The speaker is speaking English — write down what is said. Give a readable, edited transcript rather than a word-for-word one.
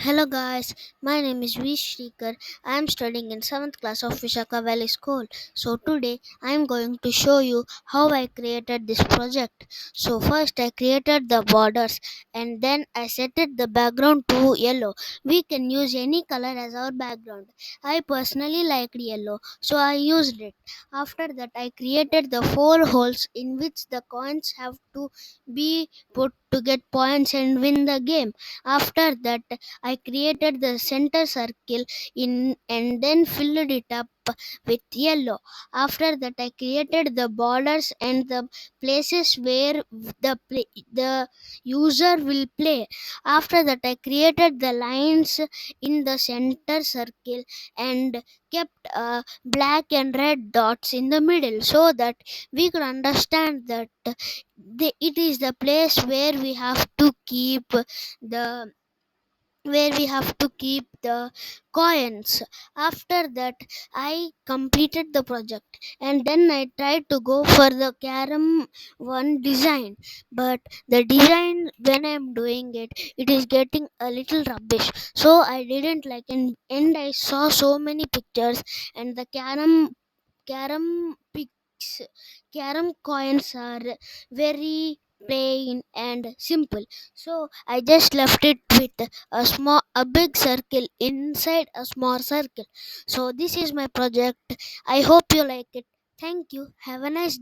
Hello guys, my name is V.Srikar. I am studying in 7th class of Vishaka Valley School. So today I am going to show you how I created this project. So first I created the borders and then I set it the background to yellow. We can use any color as our background. I personally liked yellow, so I used it. After that I created the four holes in which the coins have to be put to get points and win the game. After that I created the center circle in and then filled it up with yellow. After that, I created the borders and the places where the user will play. After that, I created the lines in the center circle and kept black and red dots in the middle so that we could understand that it is the place where we have to keep the coins. After that I completed the project and then I tried to go for the carom one design, but the design when I'm doing it is getting a little rubbish, so I didn't like and I saw so many pictures and the carom pics carom coins are very plain and simple, so I just left it with a big circle inside a small circle. So this is my project. I hope you like it. Thank you. Have a nice